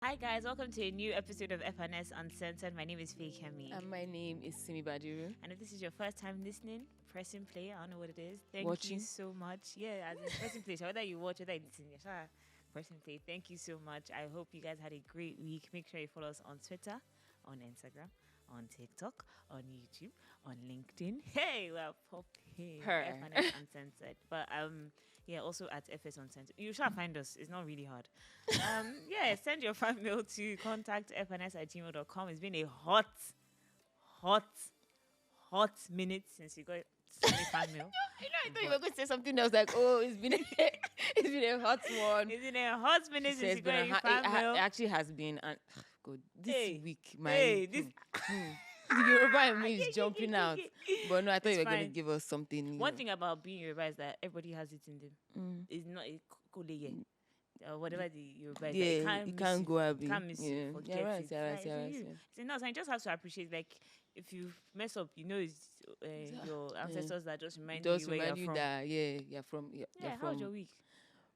Hi guys, welcome to a new episode of F&S Uncensored. My name is Feyikemi. And my name is Simi And if this is your first time listening, pressing play, I don't know what it is. Thank Watching. you so much. Yeah, as in pressing play. So whether you watch, whether you listen, pressing play. Thank you so much. I hope you guys had a great week. Make sure you follow us on Twitter, on Instagram, on TikTok, on YouTube, on LinkedIn. Hey, we're popping. F&S Uncensored. But yeah, also at F&S Uncensored. You shall find us. It's not really hard. Yeah, send your fan mail to contactfns@gmail.com. It's been a hot minute since you got fan mail. I thought you were going to say something else like, oh, it's been a hot one. It's been a hot minute since you got your fan mail. It actually has been good. This week, the Yoruba in me is jumping out. But no, I thought you were going to give us something. One thing about being Yoruba is that everybody has it in them. It's not a koleye. Whatever the Yoruba is. Yeah, you can't go out. You can't miss it. You're right. So no, I just have to appreciate, like, if you mess up, you know it's your ancestors that just remind you where you're from. That, you're from. How was your week?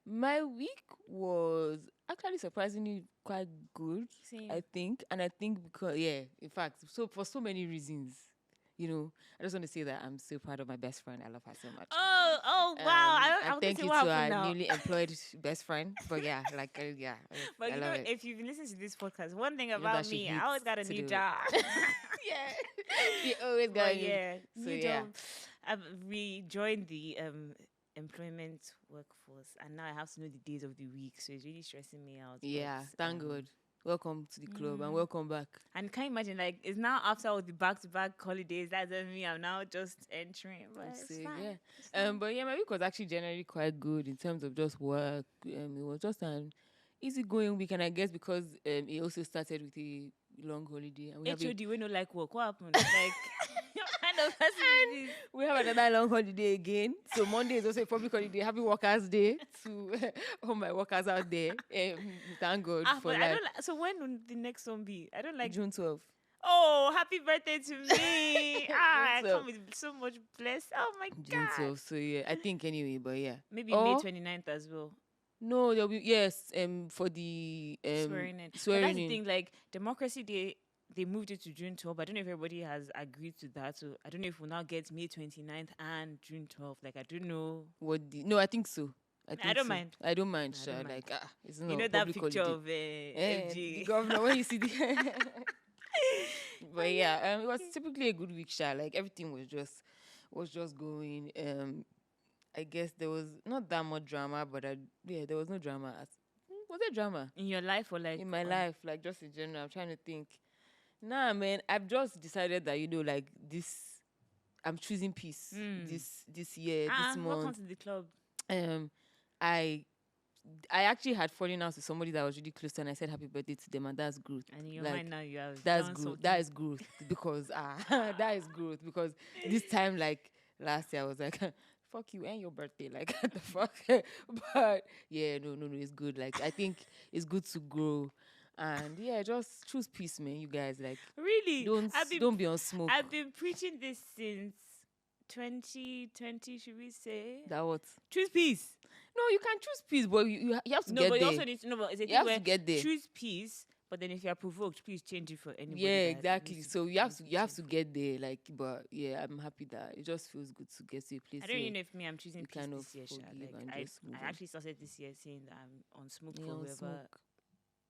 My week was actually surprisingly quite good. Same. I think because in fact, so for so many reasons, I just want to say that I'm so proud of my best friend. I love her so much. Oh wow! I thank you to our newly employed best friend. But But you know, if you've been listening to this podcast, one thing about me, I always got a new job. Yeah, you always got a new job. I've rejoined the employment workforce, and now I have to know the days of the week, so it's really stressing me out. Yeah, thank God. Welcome to the club and welcome back. And can you imagine, like, it's now after all the back-to-back holidays, that's me, I'm now just entering. But it's fine. But yeah, my week was actually generally quite good in terms of just work. It was just an easygoing week, and I guess because it also started with a long holiday. And we don't like work. What happened? Like, we have another long holiday again. So Monday is also a public holiday. Happy Workers' Day to all my workers out there. Thank God for that. So when will the next one be? I don't like June 12th. Oh, happy birthday to me. I come with so much bliss. Oh my God. June 12th. So yeah, I think anyway, but yeah. Maybe May 29th as well. No, there'll be for the swearing in. That's the thing, like Democracy Day, they moved it to June 12th. I don't know if everybody has agreed to that. So I don't know if we'll now get May 29th and June 12th. Like, I don't know. No, I think so. I don't mind. I don't mind, sure. Like, it's not that picture of FG. The governor, when you see the... But yeah, it was typically a good week, sure. Like, everything was just going. I guess there was not that much drama, but there was no drama. Was there drama? In your life or like... In my life, like just in general. I'm trying to think. Nah, man, I've just decided that, like this, I'm choosing peace this year, this month. Welcome to the club. I actually had fallen out with somebody that was really close to, and I said happy birthday to them, and that's growth. And in your mind now you have that's growth. That is growth because that is growth because this time, like last year, I was like, fuck you and your birthday, like what the fuck. But yeah, no, it's good. Like I think it's good to grow. And yeah, just choose peace, man. You guys, like, really don't be on smoke. I've been preaching this since 2020. Should we say that? What? Choose peace. No, you can choose peace, but you have to get there. No, but you also need to know. But it's a thing where to get there. Choose peace, but then if you are provoked, please change it for anybody. Yeah, exactly. So you have to get there. Like, but yeah, I'm happy that it just feels good to get to a place. I don't even know if I'm choosing peace kind this year. Like, I actually started this year saying that I'm on smoke forever.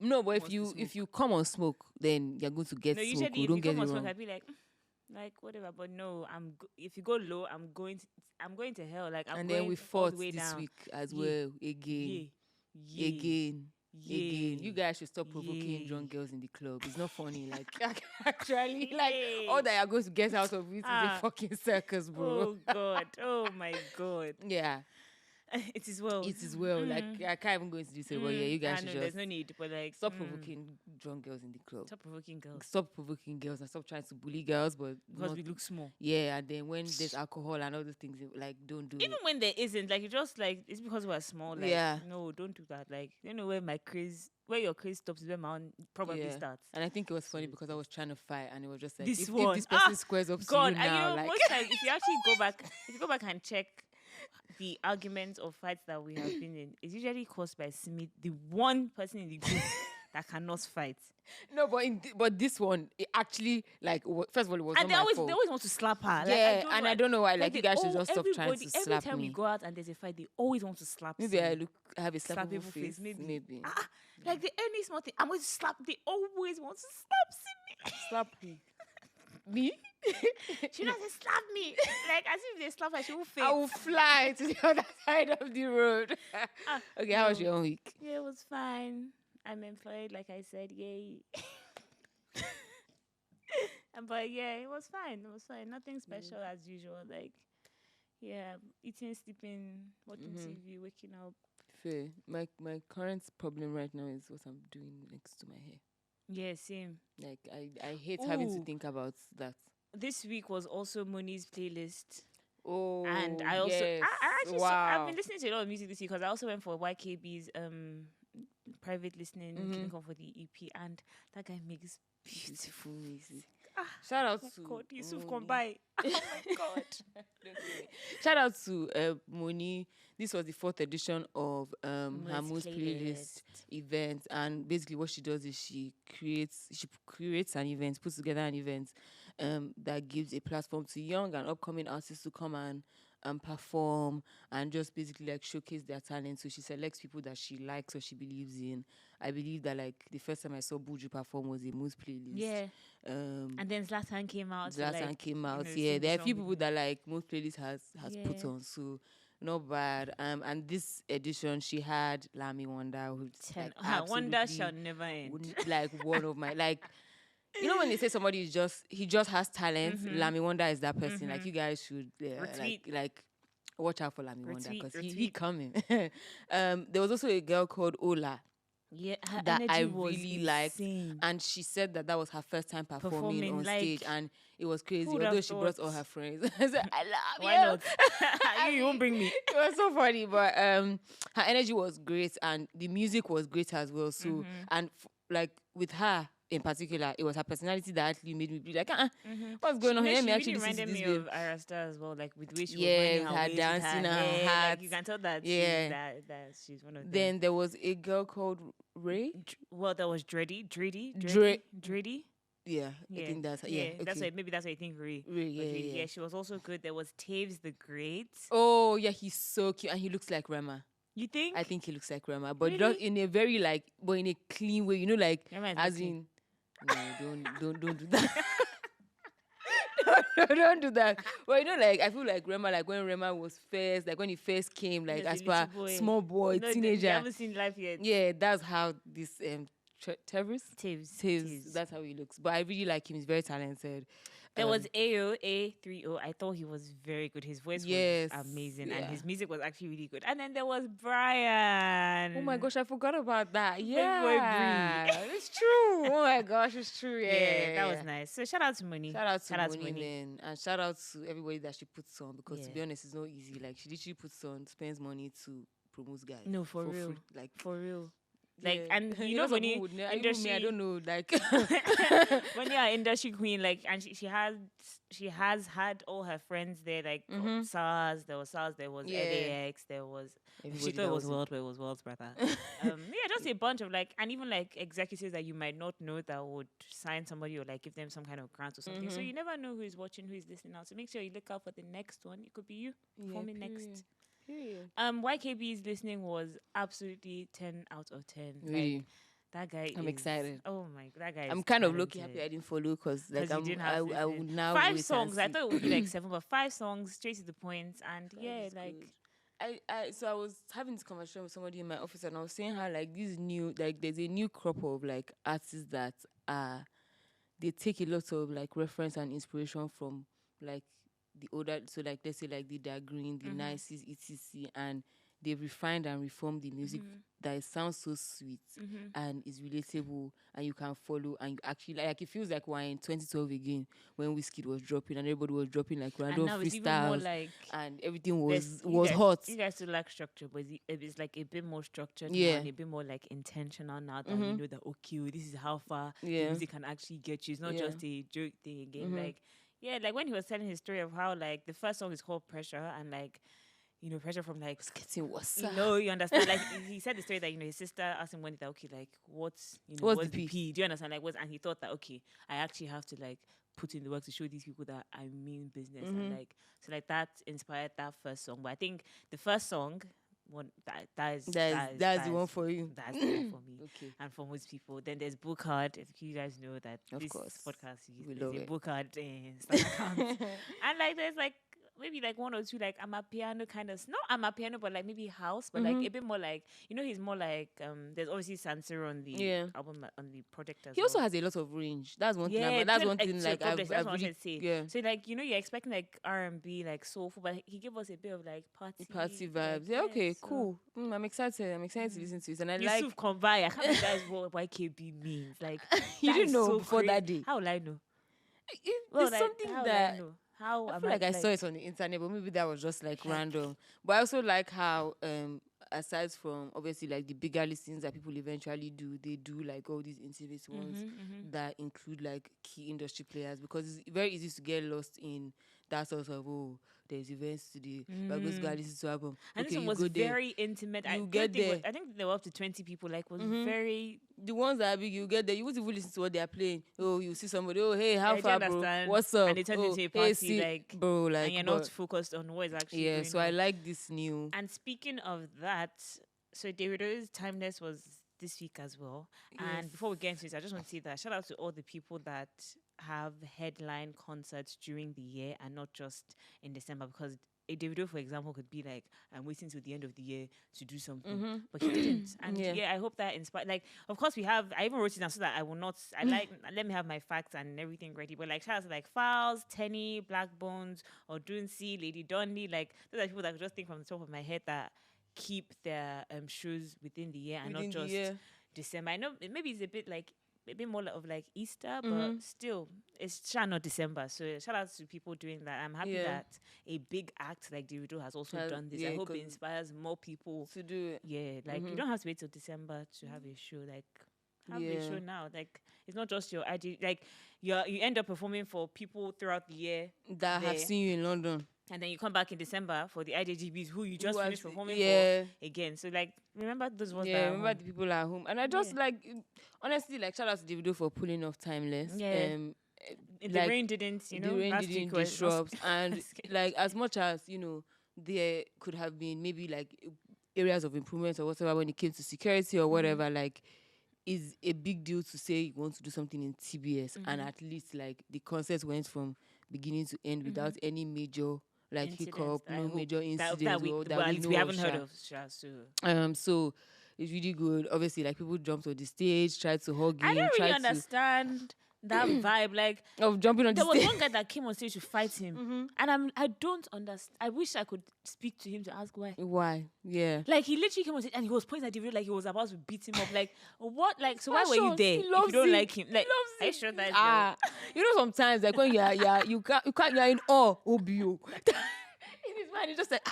No, but if you come on smoke, then you're going to get smoke. Usually, don't if get you come on it smoke, wrong. I'd be like whatever. But no, if you go low, I'm going to hell. Like and then we fought this week as well again. You guys should stop provoking drunk girls in the club. It's not funny. Like actually, like all that you're going to get out of it is a fucking circus, bro. Oh God. Oh my God. Yeah. It is well. Like I can't even go into this. Well, yeah, you guys should just. There's no need, but like stop provoking drunk girls in the club. Stop provoking girls. Stop provoking girls and stop trying to bully girls, but because we look small. Yeah, and then when there's alcohol and all those things, like don't do it. Even when there isn't, like you just like it's because we're small. Like no, don't do that. Like you know where your craze stops is where my own probably starts. And I think it was funny because I was trying to fight and it was just like if this person squares up to you now, like most times if you actually go back and check the arguments or fights that we have been in, it's usually caused by Simi, the one person in the group that cannot fight. No, but this one, it actually, like, first of all, it was And not my fault. they always want to slap her. Yeah, like, I don't know why. Like, you guys should just stop trying everybody, to every slap time we me. go out and there's a fight, they always want to slap. Maybe Simi. I have a slappable Slappable face. Maybe. Like the any small thing, I'm going to slap. They always want to slap Simi. Slap me. Me? She doesn't slap me. Like as if they slap her, she will faint. I will fly to the other side of the road. Okay, how was your own week? Yeah, it was fine. I'm employed, like I said, yay. But yeah, it was fine. It was fine. Nothing special as usual. Like, yeah, eating, sleeping, watching TV, waking up. Fair. My current problem right now is what I'm doing next to my hair. Yeah, same. Like I hate having to think about that. This week was also Moni's playlist. Oh, and I also yes. I actually wow. I've been listening to a lot of music this week because I also went for YKB's private listening clinical for the EP, and that guy makes beautiful music. Shout out to God, Yusuf, come by. Oh my God. Shout out to Moni. This was the 4th edition of her Mo's playlist event, and basically what she does is she creates an event, puts together an event that gives a platform to young and upcoming artists to come and perform and just basically like showcase their talent. So she selects people that she likes or she believes in. I believe that like the first time I saw Buju perform was a Mo's playlist. Yeah. And then Zlatan came out. Zlatan came out. Yeah, there are a few people that like Mo's playlist has put on. So not bad. And this edition she had Lami Wonder, who like, Wonder shall never end. Like one of my like. You know when they say somebody he just has talent, Lami Wonder is that person. Like you guys should like watch out for Lami Wonder because he coming. There was also a girl called Ola. Yeah, that I really liked, and she said that was her first time performing on stage, and it was crazy. Although she brought all her friends, I said, "I love Why not? You won't bring me." It was so funny, but her energy was great, and the music was great as well. So, and like with her in particular, it was her personality that actually made me be like, what's going on here? She actually reminded me this of Arasta as well, like with which she was her dancing and her hat. Like, you can tell that she's one of them. Then there was a girl called Ray. Well, there was Dreddy. Yeah, I think that's okay. That's why maybe that's why I think Ray. Yeah, she was also good. There was Taves the Great. Oh yeah, he's so cute and he looks like Rema. You think? I think he looks like Rema, but really? not in a very but in a clean way. You know, like as in. No, don't do that. No, don't do that. Well, you know, like I feel like Rema, like when Rema was first, like when he first came, like as per small boy, teenager. I haven't seen life yet. Yeah, that's how this Taves. That's how he looks. But I really like him. He's very talented. There was A30. I thought he was very good. His voice was amazing, and his music was actually really good. And then there was Brian. Oh my gosh, I forgot about that. Yeah, it's true. Oh my gosh, it's true. Yeah, that was nice. So shout out to Moni. Shout out to Moni, and shout out to everybody that she puts on, because to be honest, it's not easy. Like she literally spends money to promote guys. No, for real. Free. Like for real. Like, and you know when you industry, I don't know, like when you're an industry queen, like, and she has had all her friends there, like SARS, there was LAX, there was she thought it was World, but it was World's brother. Just a bunch of like, and even like executives that you might not know that would sign somebody or like give them some kind of grant or something. So you never know who is watching, who is listening out. So make sure you look out for the next one. It could be you performing next. YKB's listening was absolutely 10 out of 10. Really? Like, that guy I'm excited. Oh my, that guy I'm kind of lucky happy I didn't follow, because like I would now 5 songs. I thought it would be like 7, but 5 songs straight to the point. And that like good. I was having this conversation with somebody in my office, and I was saying how like these new, like there's a new crop of like artists that they take a lot of like reference and inspiration from like the older, so like let's say like the DaGrin, the Nices, etc., and they've refined and reformed the music that it sounds so sweet and is relatable, and you can follow, and you actually like it feels like we're in 2012 again, when Wizkid was dropping and everybody was dropping like random freestyles, like, and everything was hot. You guys still like structure, but it's like a bit more structured now, and a bit more like intentional now that you know that this is how far the music can actually get you. It's not just a joke thing again. Like when he was telling his story of how like the first song is called Pressure, and like pressure from like, It's getting worse. you understand? Like he said the story that his sister asked him one day that, okay, like what's What's the the P? Do you understand? Like and he thought that, okay, I actually have to like put in the work to show these people that I mean business, and like so like that inspired that first song. But I think the first song, that's the one for you. That's the one for me. Okay. And for most people. Then there's book card. If you guys know that Of this course. podcast We there's love a it. book card Instagram account. And like there's like maybe like one or two like I'm a piano kind of, not I'm a piano, but like maybe house, but like a bit more like, he's more like there's obviously Sanser on the album, on the project as He well. also has a lot of range. That's one thing. Yeah, That's one thing. Like that's what I I've wanted really, to say. yeah. So like you're expecting like R&B, like soulful, but he gave us a bit of like party vibes. like, Yeah. Okay. so Cool. I'm excited. I'm excited to listen to it, and I like. Yusuf Konvai. I can't believe that's what YKB means. Like You that didn't is know so before that day. How will I know? It's something how that will I know? How I am feel like I saw it on the internet, but maybe that was just like random. But I also like how, aside from obviously like the bigger listings that people eventually do, they do like all these intimate ones that include like key industry players, because it's very easy to get lost in that sort of, there's events today, we're going to go and listen to album. And okay, this one was very intimate. You get there. I think there were up to 20 people. Like was very. The ones that are big, you get there, you won't even listen to what they are playing. Oh, you see somebody, oh, hey, how Yeah, far, do you bro? understand? What's up? And it turns oh, into a hey, party, see, like, bro, like, and you're not focused on what is actually going so on. I like this new. And speaking of that, so Davido's Timeless was this week as well. Yes. And before we get into it, I just want to say that shout out to all the people that have headline concerts during the year and not just in December, because a Davido, for example, could be like, I'm waiting till the end of the year to do something, but he didn't. And I hope that inspired. Like, of course, I even wrote it down so that I will not. Let me have my facts and everything ready. But like, shout out to like Fowls, Tenny, Black Bones, or Duncy, Lady Donnelly. Like, those are people that I could just think from the top of my head that keep their shows within the year and not just December. I know maybe it's a bit more of like Easter, but still, it's not December. So shout out to people doing that. I'm happy that a big act like Davido has also done this. I hope it inspires more people to do it. Yeah, like you don't have to wait till December to have a show. Like have a show now. Like it's not just your ID. Like you end up performing for people throughout the year that have seen you in London. And then you come back in December for the IJGBs who you just finished performing for again. So like, remember those ones that remember the people at home. And I just like, honestly, like shout out to Davido for pulling off Timeless. Yeah. The rain didn't, the rain didn't disrupt. And like as much as, there could have been maybe like areas of improvement or whatever when it came to security or whatever, like is a big deal to say you want to do something in TBS and at least like the concert went from beginning to end without any major like hiccup, no major incidents that we haven't heard of. So it's really good. Obviously, like people jumped on the stage, tried to hug him. I don't really understand that vibe, like of jumping on the stage. There was one guy that came on stage to fight him, and I don't understand. I wish I could speak to him to ask why. Why? Yeah. Like he literally came on stage and he was pointing at the video like he was about to beat him up. Like what? Like so why were you there if you don't like him? Like are you sure that? Sometimes like when you can't you're in awe, OBO. In his mind, he's just like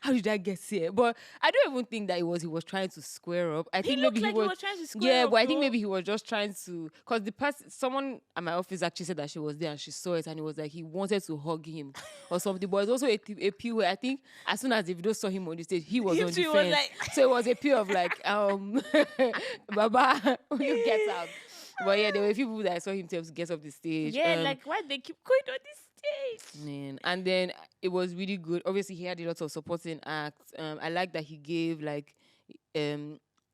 how did I get here? But I don't even think that he was trying to square up. I think maybe he was trying to square up. But I think maybe he was just trying to, because someone at my office actually said that she was there and she saw it and it was like he wanted to hug him or something. But it's also a pure where I think as soon as the video saw him on the stage, he was on the fence. So it was a pure of like, Baba, you get out. But yeah, there were people that saw him get off the stage. Yeah, like why they keep going on this stage? Man. And then it was really good. Obviously, he had a lot of supporting acts. I like that he gave like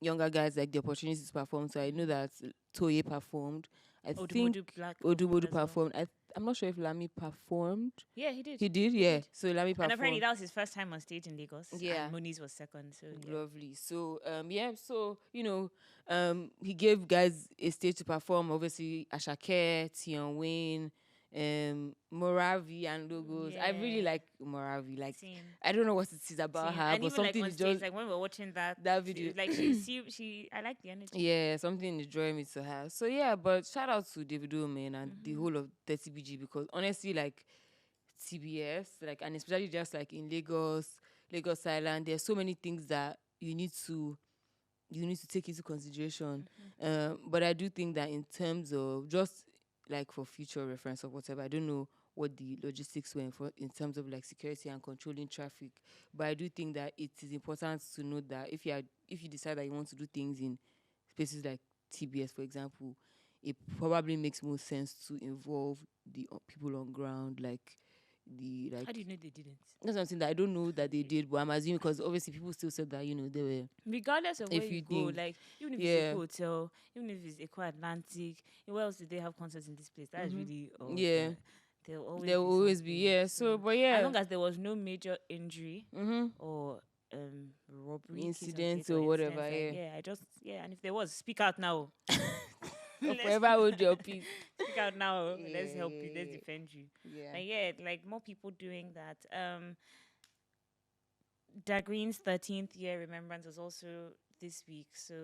younger guys like the opportunity to perform. So I know that Toye performed. I think Odumodu performed. I'm not sure if Lami performed. Yeah, he did. He did, yeah. So Lami performed. And apparently that was his first time on stage in Lagos. Yeah. And Moniz was second. So lovely. So so he gave guys a stage to perform. Obviously, Ashake, Tion Wayne, Moravi and Logos. I really like Moravi. Like I don't know what it is about her, and but even something like is just like when we were watching that video. Like she I like the energy. Yeah, something is drawing me to her. So yeah, but shout out to Davido, man, and the whole of 30BG, because honestly, like TBS, like, and especially just like in Lagos Island, there's so many things that you need to take into consideration. But I do think that in terms of just like for future reference or whatever, I don't know what the logistics were in terms of like security and controlling traffic. But I do think that it is important to note that if you decide that you want to do things in spaces like TBS, for example, it probably makes more sense to involve the people on ground, like the like. How do you know they didn't? That's something that I don't know that they did, but I'm assuming because obviously people still said that they were. Regardless of A where few you go, things. like even if Yeah. it's a hotel, even if it's Eco Atlantic, where else did they have concerts in this place? That is really Yeah. There'll always There will always be, something. yeah. So, but yeah. As long as there was no major injury or robbery Incidents case or incidents, whatever, and if there was, speak out now. Forever hold your peace. Speak out now. Yeah, Let's help you. Let's yeah. defend you. Yeah. And like more people doing that. DaGrin's 13th year remembrance was also this week. So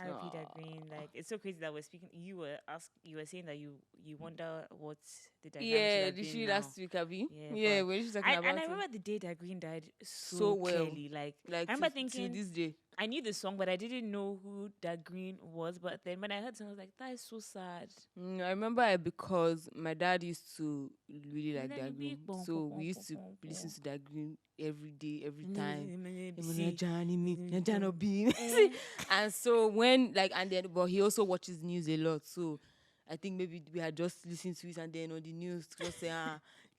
R.I.P. DaGrin. Like it's so crazy that we're speaking. You were saying that you wonder what the DaGrin Yeah, should did have she been now. last week, Abby? Yeah, Yeah, but when she's talking about and I it. remember the day DaGrin died So well. clearly. Like Like I remember to thinking this day. I knew the song, but I didn't know who DaGrin was. But then when I heard the song, I was like, that is so sad. I remember it because my dad used to really like And then it'd be DaGrin. So we used to listen to DaGrin every day, every time. And so but he also watches news a lot. So I think maybe we had just listened to it and then on the news just say,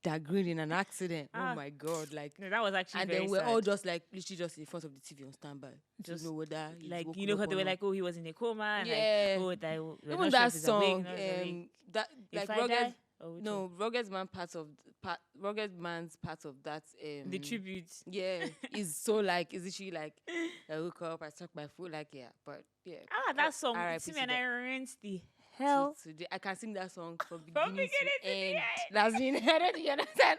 DaGrin in an accident. Oh my God. Like no, that was actually and very then we're sad. all just like literally just in front of the TV on standby. Just to know whether he's like woken how up they or were not. like, oh, he was in a coma, and Yeah. like, oh, that Even that song, that if like I Rugged, die, oh, which one? no, Rugged Man's part of that. The tribute. Yeah, is so like, is she like, I woke up, I sucked my foot, like but yeah. That song, R.I.P. Simi to and that. Feyikemi the hell. Today, I can sing that song from From beginning beginning to to the end. end. That's been headed. You understand?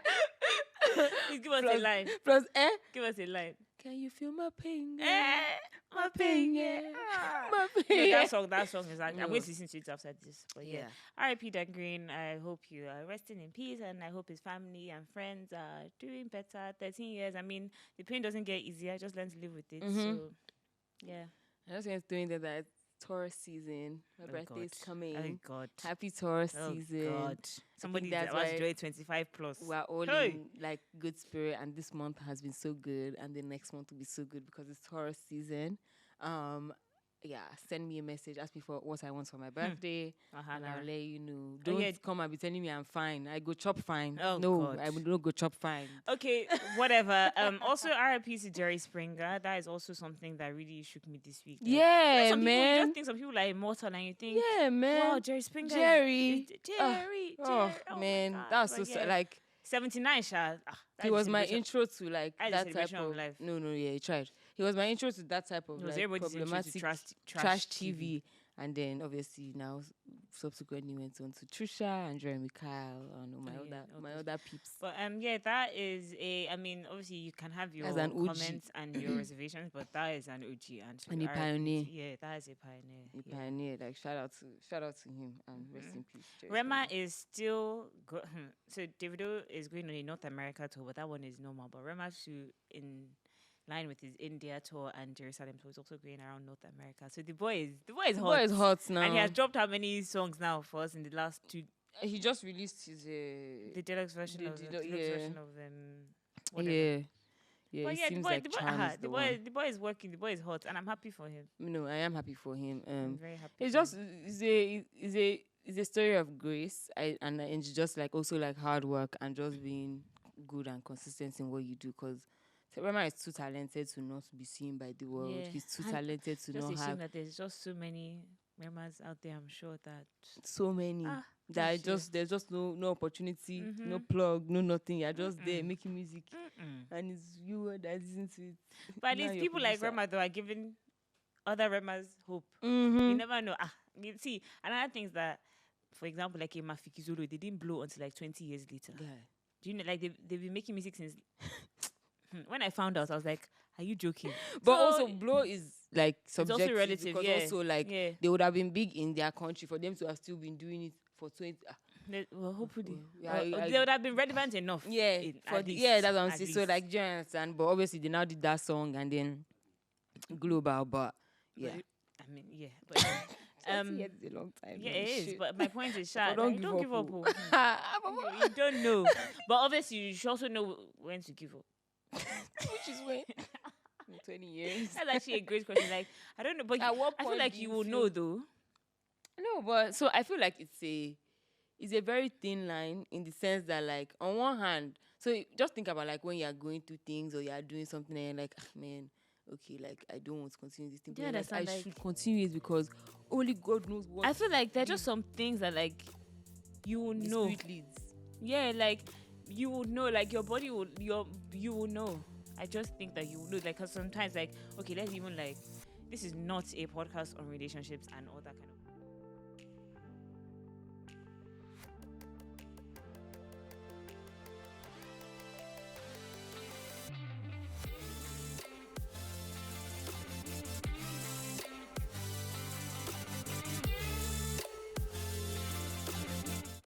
Please give us a line. Plus, Give us a line. can you feel my pain? My pain, yeah. My No, pain. that song is like, I'm No. going to listen to it after this. But yeah. R.I.P. DaGrin. I hope you are resting in peace, and I hope his family and friends are doing better. 13 years. I mean, the pain doesn't get easier. Just learn to live with it. So, yeah. I was doing that Taurus season. My birthday is coming. Oh God. Happy Taurus Oh season. God. Somebody that's that was why doing 25 plus. We're all Hey. in like good spirit, and this month has been so good, and the next month will be so good because it's Taurus season. Send me a message, ask me for what I want for my birthday, and I'll let you know. Don't come and be telling me I'm fine. I go chop fine. Oh, no, God. I will not go chop fine. Okay, whatever. Also, R.I.P. to Jerry Springer. That is also something that really shook me this week. Like, Yeah, some man. People, you just think some people are immortal, and you think, Yeah, man. wow, Jerry Springer. Jerry. Jerry. Oh, my man, God. that's But so sad. Like 79, Sha. he was my intro to like That's that the type celebration of of life. No, yeah, he tried. He was my intro to that type of It was like everybody's intro to problematic trash TV. And then obviously now subsequently went on to Trisha and Jeremy Kyle and my other peeps. But that is obviously you can have your That's an OG. comments and your reservations, but that is an OG And a pioneer. Yeah, that is a pioneer. A pioneer. Like shout out to him and rest in peace. Jerry Rema Springer. is still so Davido is going on a North America tour, but that one is normal. But Rema too in line with his India tour and Jerusalem tour is also going around North America. So the boy is hot. Boy is hot now. And he has dropped how many songs now for us in the last 2 He just released his the deluxe version the of deluxe- version of whatever. yeah. But It yeah, seems like Charm is the one. the boy is working. The boy is hot, and I'm happy for him. No, I am happy for him. I'm very happy. It's for just him. it's a story of grace. And it's just like also like hard work and just being good and consistent in what you do. Because Rema is too talented to not be seen by the world. Yeah. He's too And talented to just not a shame have that there's just so many Remas out there. I'm sure that so many. That that's there's just no opportunity, no plug, no nothing. You're just there making music, and it's you that listen to it. But at Now least you're people like producer. Rema though are giving other Remas hope. You Mm-hmm. never know. You see, another thing is that, for example, like in Mafiki Zulu, they didn't blow until like 20 years later. Yeah. Do you know, like they've been making music since. When I found out, I was like, "Are you joking?" But So, also, blow is like also subjective relative, because yeah. also like Yeah. they would have been big in their country for them to have still been doing it for 20. Well, hopefully, Yeah, they would have been relevant enough. Yeah, At least, that's what I'm at saying. So least. like, do you understand? But obviously, they now did that song and then global. But yeah, I mean, yeah. But 20 years is a long time. Yeah, man. it is. Shit. But my point is, But Sha, don't like, give don't give up, up. oh. Oh. You don't know. But obviously, you should also know when to give up. Which is when? In 20 years. That's actually a great question. Like, I don't know, but At what I feel point like do you you will feel- know though. No, but so I feel like it's a very thin line in the sense that, like, on one hand, just think about like when you are going through things or you are doing something and you're like, man, okay, like I don't want to continue this thing. Do you But you're like, I understand, like- should continue it because only God knows what I feel like there are just some things that like you will the know. spirit leads. Yeah, like you will know. Like your body will. You will know. I just think that you will know. Like, cause sometimes, like, okay, let's even like, this is not a podcast on relationships and all that kind